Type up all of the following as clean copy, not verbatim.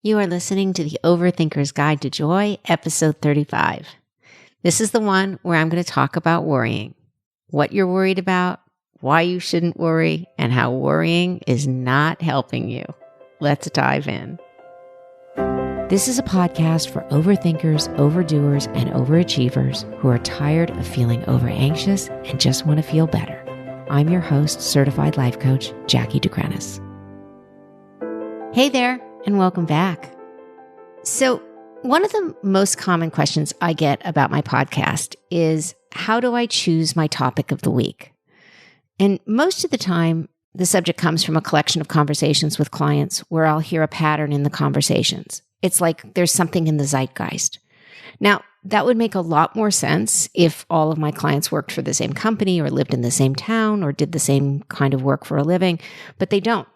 You are listening to the Overthinker's Guide to Joy, episode 35. This is the one where I'm going to talk about worrying, what you're worried about, why you shouldn't worry, and how worrying is not helping you. Let's dive in. This is a podcast for overthinkers, overdoers, and overachievers who are tired of feeling over-anxious and just want to feel better. I'm your host, certified life coach, Jackie Dukrenis. Hey there, and welcome back. So, one of the most common questions I get about my podcast is, how do I choose my topic of the week? And most of the time, the subject comes from a collection of conversations with clients where I'll hear a pattern in the conversations. It's like there's something in the zeitgeist. Now, that would make a lot more sense if all of my clients worked for the same company or lived in the same town or did the same kind of work for a living, but they don't.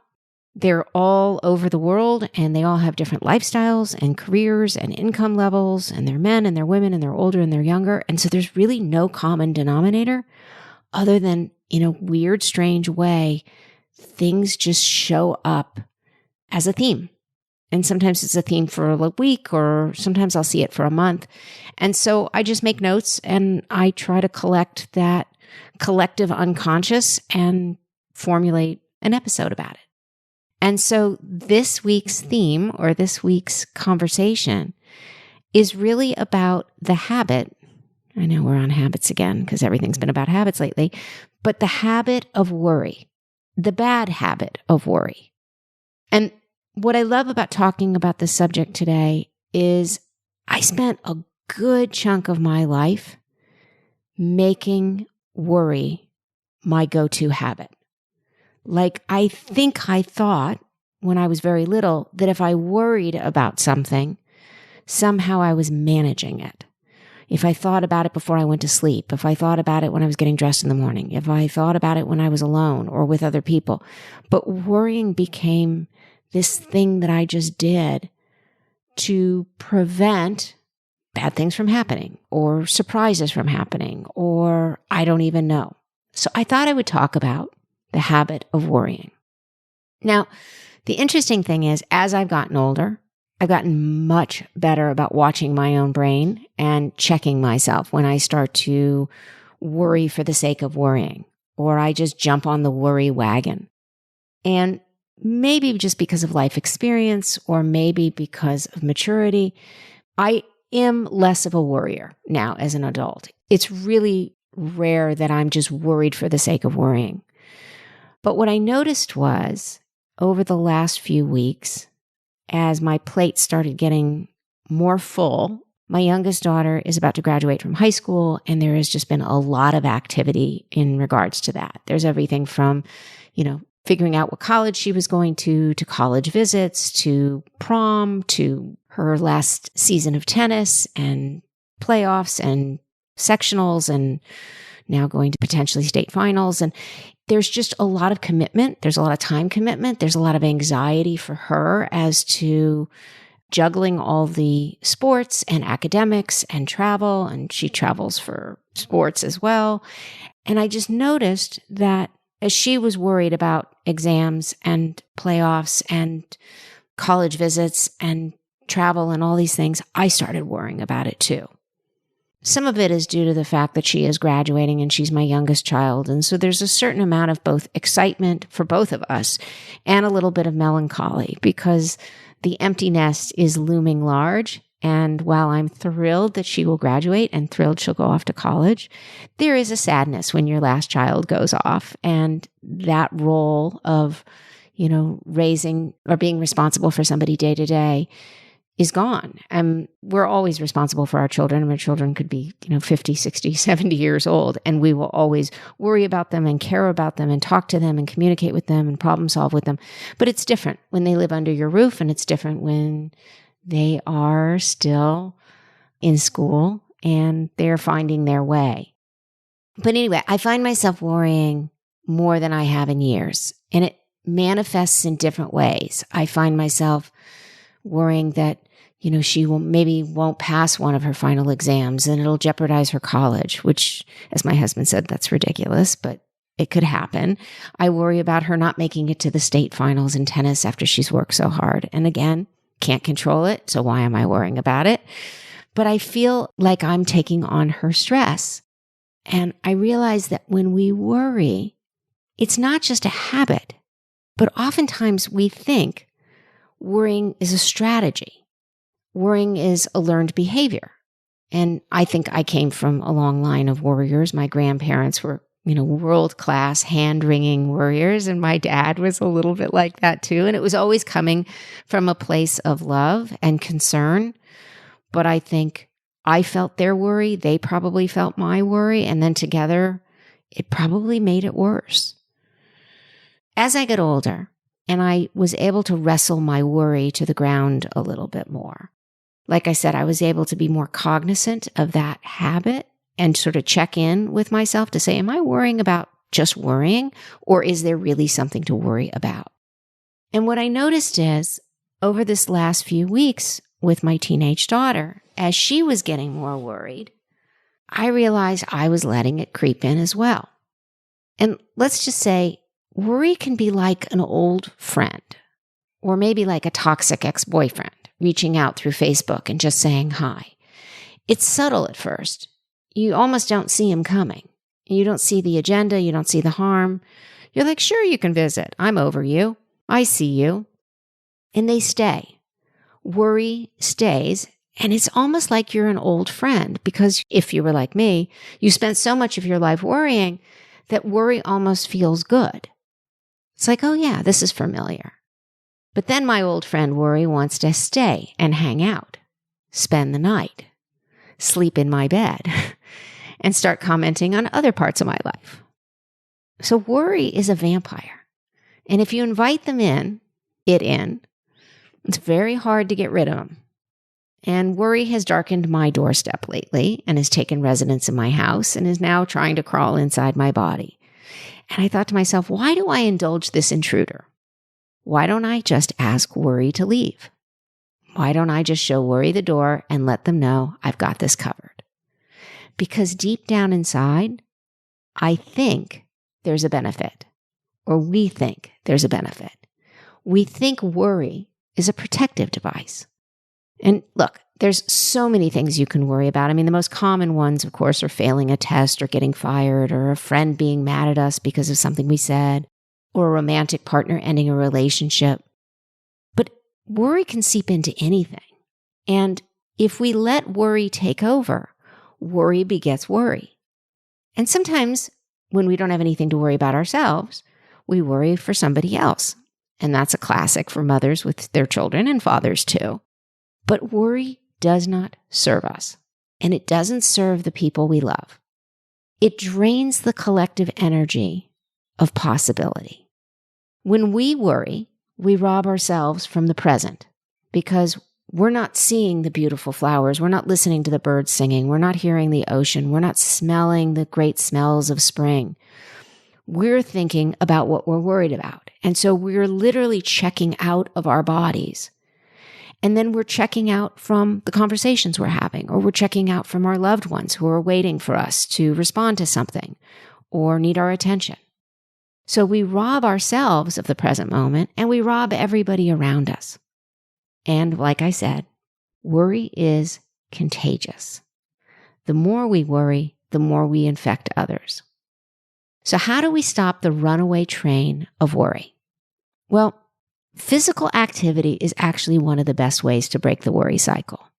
They're all over the world and they all have different lifestyles and careers and income levels, and they're men and they're women and they're older and they're younger. And so there's really no common denominator other than, in a weird, strange way, things just show up as a theme. And sometimes it's a theme for a week, or sometimes I'll see it for a month. And so I just make notes and I try to collect that collective unconscious and formulate an episode about it. And so this week's theme, or this week's conversation, is really about the habit. I know we're on habits again because everything's been about habits lately, but the habit of worry, the bad habit of worry. And what I love about talking about this subject today is I spent a good chunk of my life making worry my go-to habit. Like, I think I thought when I was very little that if I worried about something, somehow I was managing it. If I thought about it before I went to sleep, if I thought about it when I was getting dressed in the morning, if I thought about it when I was alone or with other people. But worrying became this thing that I just did to prevent bad things from happening or surprises from happening, or I don't even know. So I thought I would talk about the habit of worrying. Now, the interesting thing is, as I've gotten older, I've gotten much better about watching my own brain and checking myself when I start to worry for the sake of worrying, or I just jump on the worry wagon. And maybe just because of life experience, or maybe because of maturity, I am less of a worrier now as an adult. It's really rare that I'm just worried for the sake of worrying. But what I noticed was, over the last few weeks, as my plate started getting more full, my youngest daughter is about to graduate from high school, and there has just been a lot of activity in regards to that. There's everything from, figuring out what college she was going to college visits, to prom, to her last season of tennis and playoffs and sectionals, and now going to potentially state finals. And there's just a lot of commitment. There's a lot of time commitment. There's a lot of anxiety for her as to juggling all the sports and academics and travel. And she travels for sports as well. And I just noticed that as she was worried about exams and playoffs and college visits and travel and all these things, I started worrying about it too. Some of it is due to the fact that she is graduating and she's my youngest child. And so there's a certain amount of both excitement for both of us and a little bit of melancholy because the empty nest is looming large. And while I'm thrilled that she will graduate and thrilled she'll go off to college, there is a sadness when your last child goes off, and that role of, raising or being responsible for somebody day to day is gone. And we're always responsible for our children. And our children could be, 50, 60, 70 years old. And we will always worry about them and care about them and talk to them and communicate with them and problem solve with them. But it's different when they live under your roof, and it's different when they are still in school and they're finding their way. But anyway, I find myself worrying more than I have in years, and it manifests in different ways. I find myself worrying that, she won't pass one of her final exams and it'll jeopardize her college, which, as my husband said, that's ridiculous, but it could happen. I worry about her not making it to the state finals in tennis after she's worked so hard. And again, can't control it, so why am I worrying about it? But I feel like I'm taking on her stress. And I realize that when we worry, it's not just a habit, but oftentimes we think worrying is a strategy. Worrying is a learned behavior. And I think I came from a long line of worriers. My grandparents were, world-class hand-wringing worriers, and my dad was a little bit like that too. And it was always coming from a place of love and concern. But I think I felt their worry. They probably felt my worry. And then together, it probably made it worse. As I got older, and I was able to wrestle my worry to the ground a little bit more, like I said, I was able to be more cognizant of that habit and sort of check in with myself to say, am I worrying about just worrying, or is there really something to worry about? And what I noticed is over this last few weeks with my teenage daughter, as she was getting more worried, I realized I was letting it creep in as well. And let's just say worry can be like an old friend, or maybe like a toxic ex-boyfriend reaching out through Facebook and just saying hi. It's subtle at first. You almost don't see him coming. You don't see the agenda. You don't see the harm. You're like, sure, you can visit. I'm over you. I see you. And they stay. Worry stays. And it's almost like you're an old friend, because if you were like me, you spent so much of your life worrying that worry almost feels good. It's like, oh yeah, this is familiar. But then my old friend worry wants to stay and hang out, spend the night, sleep in my bed, and start commenting on other parts of my life. So worry is a vampire. And if you invite them in, it's very hard to get rid of them. And worry has darkened my doorstep lately and has taken residence in my house and is now trying to crawl inside my body. And I thought to myself, why do I indulge this intruder? Why don't I just ask worry to leave? Why don't I just show worry the door and let them know I've got this covered? Because deep down inside, I think there's a benefit, or we think there's a benefit. We think worry is a protective device. And look, there's so many things you can worry about. I mean, the most common ones, of course, are failing a test or getting fired or a friend being mad at us because of something we said, or a romantic partner ending a relationship. But worry can seep into anything. And if we let worry take over, worry begets worry. And sometimes when we don't have anything to worry about ourselves, we worry for somebody else. And that's a classic for mothers with their children and fathers too. But worry does not serve us, and it doesn't serve the people we love. It drains the collective energy of possibility. When we worry, we rob ourselves from the present because we're not seeing the beautiful flowers. We're not listening to the birds singing. We're not hearing the ocean. We're not smelling the great smells of spring. We're thinking about what we're worried about. And so we're literally checking out of our bodies. And then we're checking out from the conversations we're having, or we're checking out from our loved ones who are waiting for us to respond to something or need our attention. So we rob ourselves of the present moment, and we rob everybody around us. And like I said, worry is contagious. The more we worry, the more we infect others. So how do we stop the runaway train of worry? Well, physical activity is actually one of the best ways to break the worry cycle.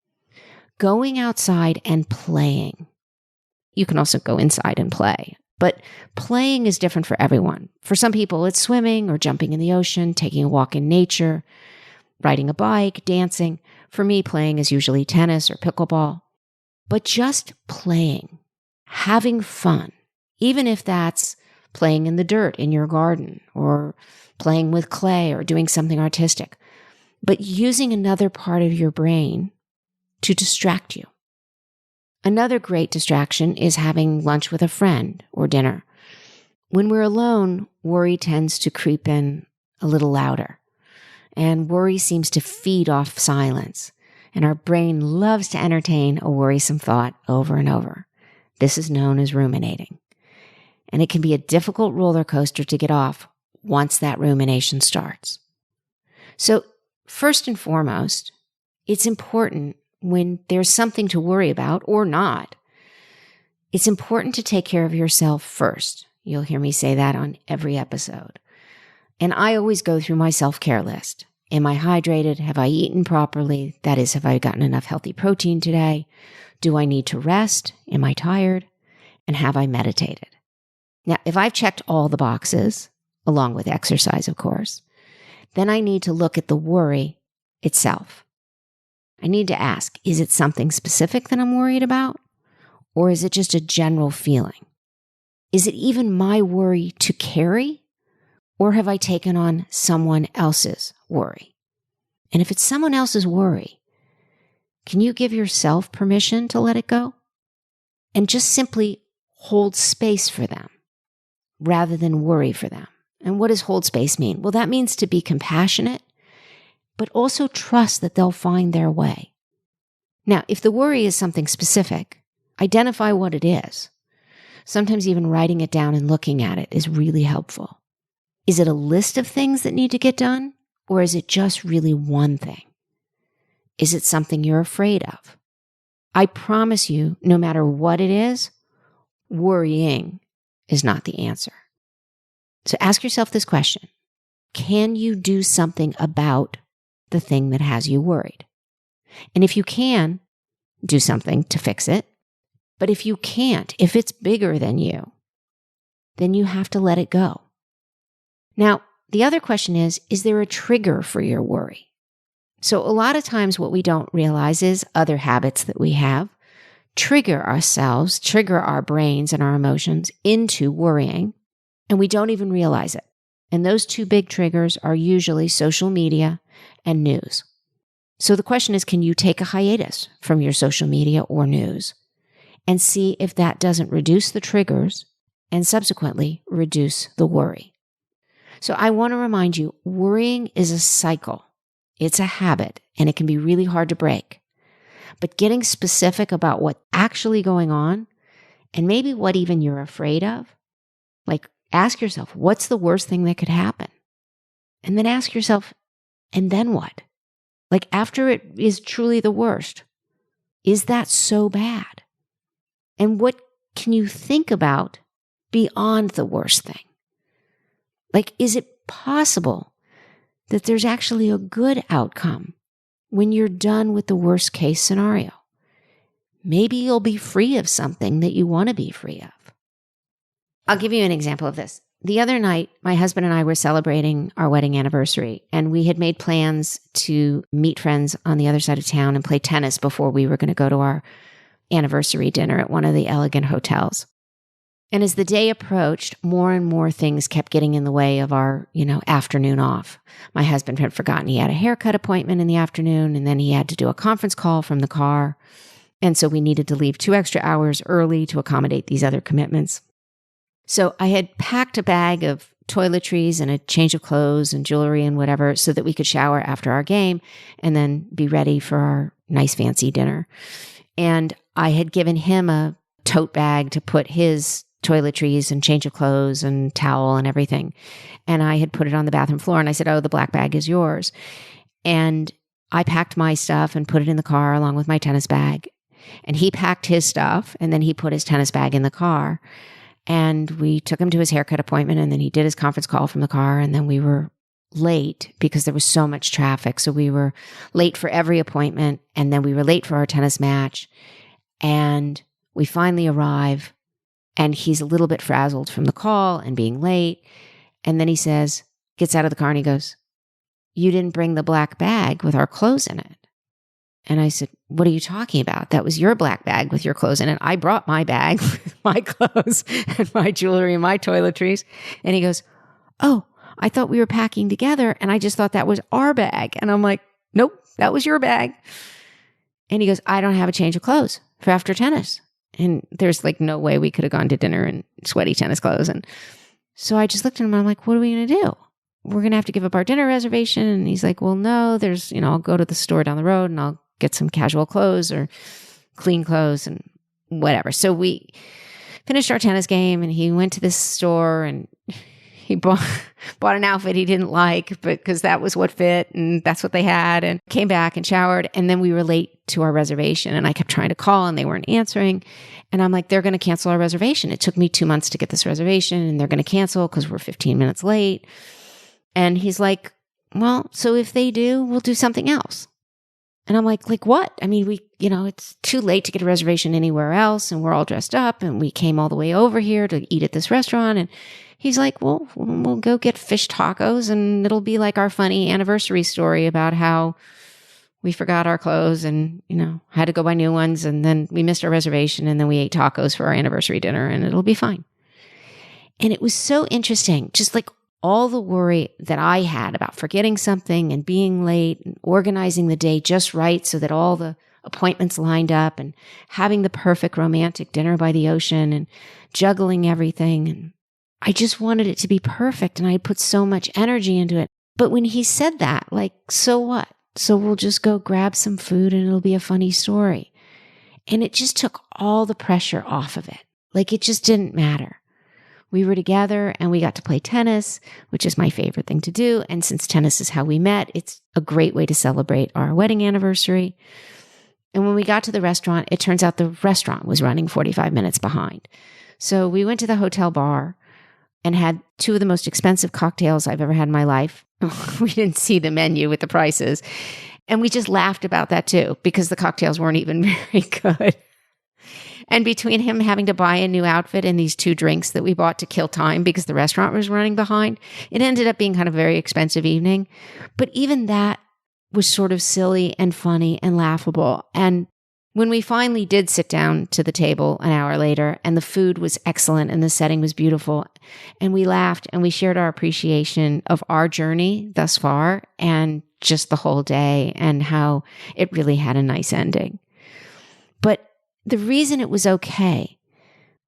Going outside and playing. You can also go inside and play, but playing is different for everyone. For some people, it's swimming or jumping in the ocean, taking a walk in nature, riding a bike, dancing. For me, playing is usually tennis or pickleball. But just playing, having fun, even if that's playing in the dirt in your garden or playing with clay or doing something artistic, but using another part of your brain to distract you. Another great distraction is having lunch with a friend or dinner. When we're alone, worry tends to creep in a little louder, and worry seems to feed off silence, and our brain loves to entertain a worrisome thought over and over. This is known as ruminating, and it can be a difficult roller coaster to get off once that rumination starts. So first and foremost, it's important when there's something to worry about or not. It's important to take care of yourself first. You'll hear me say that on every episode. And I always go through my self-care list. Am I hydrated? Have I eaten properly? That is, have I gotten enough healthy protein today? Do I need to rest? Am I tired? And have I meditated? Now, if I've checked all the boxes, along with exercise, of course, then I need to look at the worry itself. I need to ask, is it something specific that I'm worried about? Or is it just a general feeling? Is it even my worry to carry? Or have I taken on someone else's worry? And if it's someone else's worry, can you give yourself permission to let it go? And just simply hold space for them rather than worry for them. And what does hold space mean? Well, that means to be compassionate, but also trust that they'll find their way. Now, if the worry is something specific, identify what it is. Sometimes even writing it down and looking at it is really helpful. Is it a list of things that need to get done? Or is it just really one thing? Is it something you're afraid of? I promise you, no matter what it is, worrying is not the answer. So ask yourself this question. Can you do something about the thing that has you worried? And if you can, do something to fix it. But if you can't, if it's bigger than you, then you have to let it go. Now, the other question is there a trigger for your worry? So a lot of times what we don't realize is other habits that we have trigger ourselves, trigger our brains and our emotions into worrying, and we don't even realize it. And those two big triggers are usually social media and news. So the question is, can you take a hiatus from your social media or news and see if that doesn't reduce the triggers and subsequently reduce the worry? So I want to remind you, worrying is a cycle. It's a habit, and it can be really hard to break. But getting specific about what's actually going on, and maybe what even you're afraid of, like ask yourself, what's the worst thing that could happen? And then ask yourself, and then what? Like after it is truly the worst, is that so bad? And what can you think about beyond the worst thing? Like, is it possible that there's actually a good outcome when you're done with the worst case scenario? Maybe you'll be free of something that you want to be free of. I'll give you an example of this. The other night, my husband and I were celebrating our wedding anniversary, and we had made plans to meet friends on the other side of town and play tennis before we were going to go to our anniversary dinner at one of the elegant hotels. And as the day approached, more and more things kept getting in the way of our, afternoon off. My husband had forgotten he had a haircut appointment in the afternoon, and then he had to do a conference call from the car. And so we needed to leave 2 extra hours early to accommodate these other commitments. So I had packed a bag of toiletries and a change of clothes and jewelry and whatever so that we could shower after our game and then be ready for our nice fancy dinner. And I had given him a tote bag to put his toiletries and change of clothes and towel and everything. And I had put it on the bathroom floor and I said, oh, the black bag is yours. And I packed my stuff and put it in the car along with my tennis bag. And he packed his stuff and then he put his tennis bag in the car. And we took him to his haircut appointment and then he did his conference call from the car. And then we were late because there was so much traffic. So we were late for every appointment. And then we were late for our tennis match. And we finally arrive. And he's a little bit frazzled from the call and being late. And then he gets out of the car and he goes, you didn't bring the black bag with our clothes in it. And I said, what are you talking about? That was your black bag with your clothes in it. I brought my bag with my clothes and my jewelry and my toiletries. And he goes, oh, I thought we were packing together. And I just thought that was our bag. And I'm like, nope, that was your bag. And he goes, I don't have a change of clothes for after tennis. And there's no way we could have gone to dinner in sweaty tennis clothes. And so I just looked at him and I'm like, what are we going to do? We're going to have to give up our dinner reservation. And he's like, well, no, I'll go to the store down the road and I'll get some casual clothes or clean clothes and whatever. So we finished our tennis game and he went to this store and he bought an outfit he didn't like, because that was what fit and that's what they had, and came back and showered. And then we were late to our reservation, and I kept trying to call and they weren't answering. And I'm like, they're going to cancel our reservation. It took me 2 months to get this reservation, and they're going to cancel because we're 15 minutes late. And he's like, well, so if they do, we'll do something else. And I'm like what? I mean, it's too late to get a reservation anywhere else, and we're all dressed up, and we came all the way over here to eat at this restaurant. And he's like, well, we'll go get fish tacos, and it'll be like our funny anniversary story about how we forgot our clothes and, had to go buy new ones. And then we missed our reservation, and then we ate tacos for our anniversary dinner, and it'll be fine. And it was so interesting, just like all the worry that I had about forgetting something and being late and organizing the day just right so that all the appointments lined up, and having the perfect romantic dinner by the ocean and juggling everything. And I just wanted it to be perfect, and I put so much energy into it. But when he said that, like, so what? So we'll just go grab some food and it'll be a funny story. And it just took all the pressure off of it. Like, it just didn't matter. We were together and we got to play tennis, which is my favorite thing to do. And since tennis is how we met, it's a great way to celebrate our wedding anniversary. And when we got to the restaurant, it turns out the restaurant was running 45 minutes behind. So we went to the hotel bar and had 2 of the most expensive cocktails I've ever had in my life. We didn't see the menu with the prices. And we just laughed about that too, because the cocktails weren't even very good. And between him having to buy a new outfit and these 2 drinks that we bought to kill time because the restaurant was running behind, it ended up being kind of a very expensive evening. But even that was sort of silly and funny and laughable. And when we finally did sit down to the table an hour later, and the food was excellent and the setting was beautiful, and we laughed and we shared our appreciation of our journey thus far and just the whole day and how it really had a nice ending. But the reason it was okay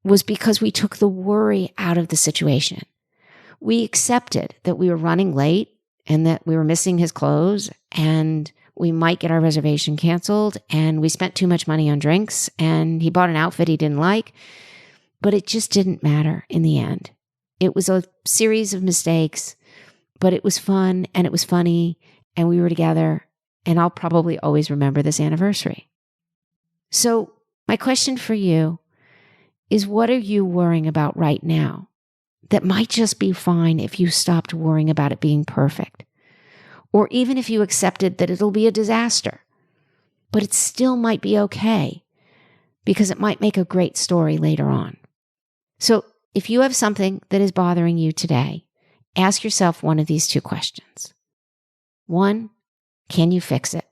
was because we took the worry out of the situation. We accepted that we were running late and that we were missing his clothes and we might get our reservation canceled, and we spent too much money on drinks, and he bought an outfit he didn't like, but it just didn't matter in the end. It was a series of mistakes, but it was fun and it was funny, and we were together, and I'll probably always remember this anniversary. So my question for you is, what are you worrying about right now that might just be fine if you stopped worrying about it being perfect? Or even if you accepted that it'll be a disaster, but it still might be okay because it might make a great story later on. So if you have something that is bothering you today, ask yourself one of these 2 questions. 1, can you fix it?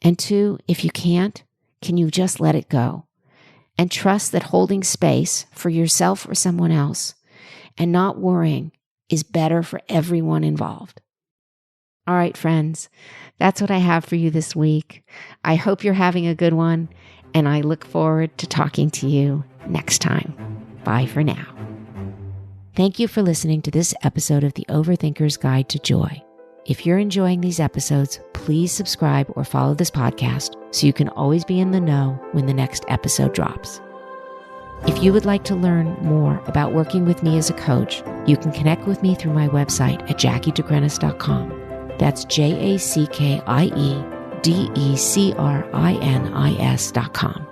And 2, if you can't, can you just let it go and trust that holding space for yourself or someone else and not worrying is better for everyone involved? All right, friends, that's what I have for you this week. I hope you're having a good one, and I look forward to talking to you next time. Bye for now. Thank you for listening to this episode of the Overthinker's Guide to Joy. If you're enjoying these episodes, please subscribe or follow this podcast so you can always be in the know when the next episode drops. If you would like to learn more about working with me as a coach, you can connect with me through my website at jackiedegrenis.com. That's JACKIEDECRINIS.com.